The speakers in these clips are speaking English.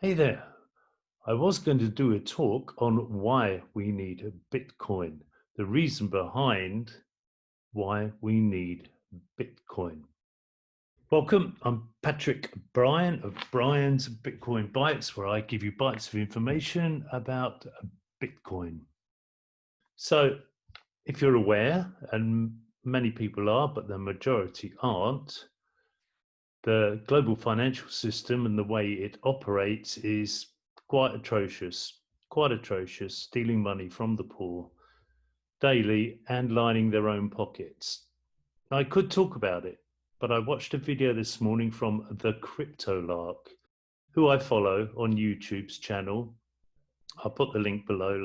Hey there. I was going to do a talk on why we need a Bitcoin, the reason behind why we need Bitcoin. Welcome. I'm Patrick Bryan of Bryan's Bitcoin Bytes, where I give you bytes of information about Bitcoin. So, if you're aware, and many people are, but the majority aren't, the global financial system and the way it operates is quite atrocious, stealing money from the poor daily and lining their own pockets. I could talk about it, but I watched a video this morning from the Crypto Lark, who I follow on YouTube's channel. I'll put the link below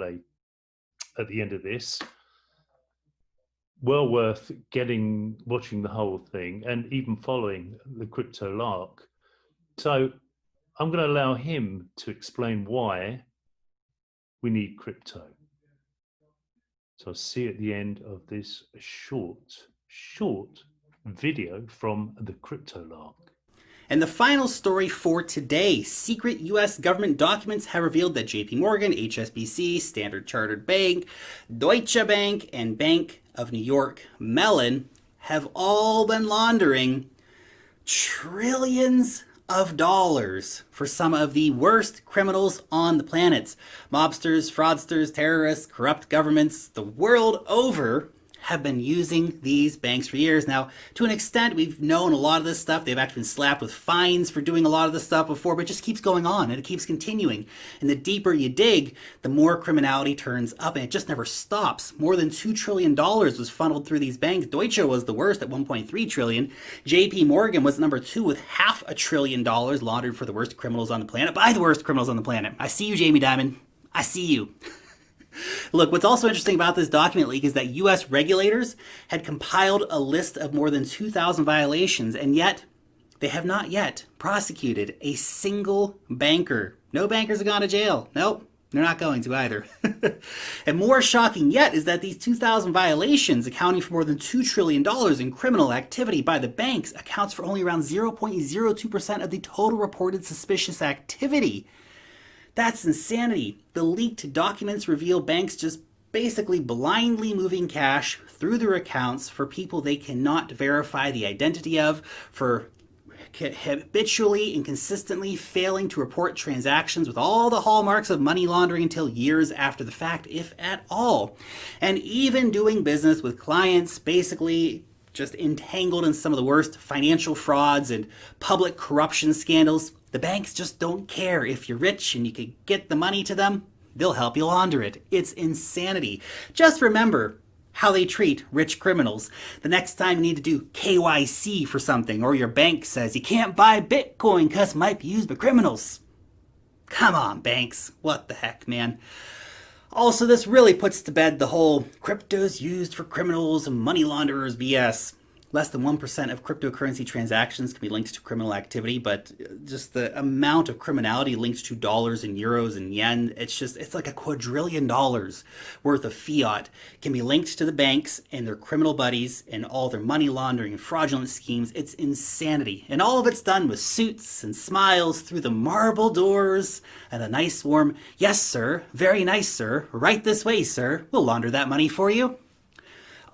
at the end of this. Well worth watching the whole thing and even following the Crypto Lark. So I'm going to allow him to explain why we need crypto. So I'll see you at the end of this short video from the Crypto Lark. And the final story for today, secret US government documents have revealed that JP Morgan, HSBC, Standard Chartered Bank, Deutsche Bank, and Bank of New York Mellon have all been laundering trillions of dollars for some of the worst criminals on the planet. Mobsters, fraudsters, terrorists, corrupt governments the world over have been using these banks for years. Now, to an extent, we've known a lot of this stuff. They've actually been slapped with fines for doing a lot of this stuff before, but it just keeps going on and it keeps continuing. And the deeper you dig, the more criminality turns up, and it just never stops. More than $2 trillion was funneled through these banks. Deutsche was the worst at $1.3 trillion. JP Morgan was number 2 with $500 billion laundered for the worst criminals on the planet, by the worst criminals on the planet. I see you, Jamie Dimon. I see you. Look, what's also interesting about this document leak is that US regulators had compiled a list of more than 2,000 violations, and yet they have not yet prosecuted a single banker. No bankers have gone to jail. Nope, they're not going to either. And more shocking yet is that these 2,000 violations, accounting for more than $2 trillion in criminal activity by the banks, accounts for only around 0.02% of the total reported suspicious activity. That's insanity. The leaked documents reveal banks just basically blindly moving cash through their accounts for people they cannot verify the identity of, for habitually and consistently failing to report transactions with all the hallmarks of money laundering until years after the fact, if at all. And even doing business with clients basically just entangled in some of the worst financial frauds and public corruption scandals. The banks just don't care. If you're rich and you can get the money to them, they'll help you launder it. It's insanity. Just remember how they treat rich criminals. The next time you need to do KYC for something, or your bank says you can't buy Bitcoin because it might be used by criminals. Come on, banks. What the heck, man? Also, this really puts to bed the whole crypto's used for criminals and money launderers BS. Less than 1% of cryptocurrency transactions can be linked to criminal activity, but just the amount of criminality linked to dollars and euros and yen, it's like $1 quadrillion worth of fiat can be linked to the banks and their criminal buddies and all their money laundering and fraudulent schemes. It's insanity. And all of it's done with suits and smiles through the marble doors and a nice warm, "Yes, sir, very nice, sir, right this way, sir, we'll launder that money for you."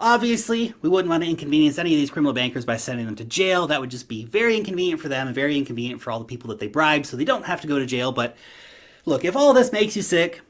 Obviously, we wouldn't want to inconvenience any of these criminal bankers by sending them to jail. That would just be very inconvenient for them and very inconvenient for all the people that they bribe, so they don't have to go to jail. But look, if all this makes you sick,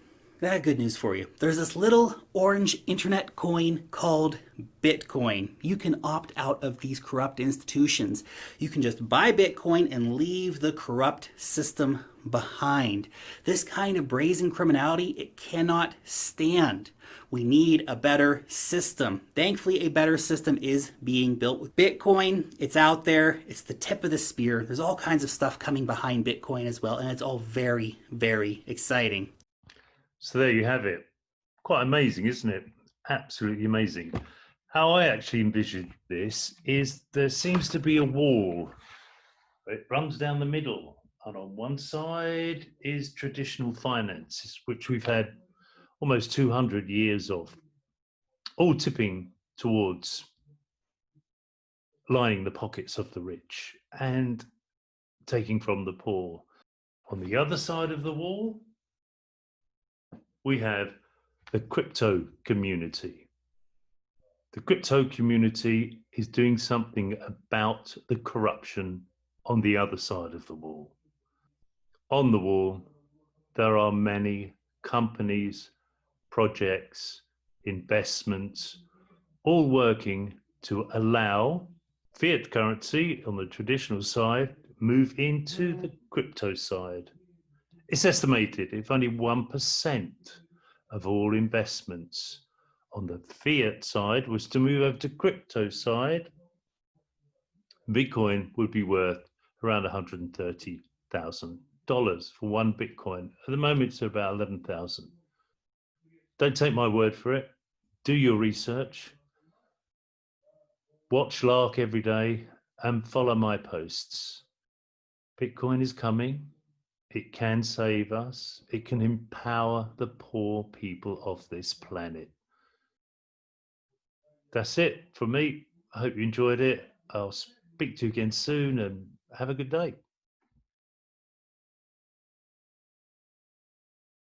I got good news for you. There's this little orange internet coin called Bitcoin. You can opt out of these corrupt institutions. You can just buy Bitcoin and leave the corrupt system behind. This kind of brazen criminality, it cannot stand. We need a better system. Thankfully, a better system is being built with Bitcoin. It's out there. It's the tip of the spear. There's all kinds of stuff coming behind Bitcoin as well, and it's all very, very exciting. So there you have it. Quite amazing, isn't it? Absolutely amazing. How I actually envisioned this is there seems to be a wall. It runs down the middle, and on one side is traditional finances, which we've had almost 200 years of, all tipping towards lining the pockets of the rich and taking from the poor. On the other side of the wall, we have the crypto community. The crypto community is doing something about the corruption on the other side of the wall. On the wall, there are many companies, projects, investments, all working to allow fiat currency on the traditional side move into the crypto side. It's estimated if only 1% of all investments on the fiat side was to move over to crypto side, Bitcoin would be worth around $130,000 for one Bitcoin. At the moment, it's about 11,000. Don't take my word for it. Do your research. Watch Lark every day and follow my posts. Bitcoin is coming. It can save us. It can empower the poor people of this planet. That's it for me. I hope you enjoyed it. I'll speak to you again soon and have a good day.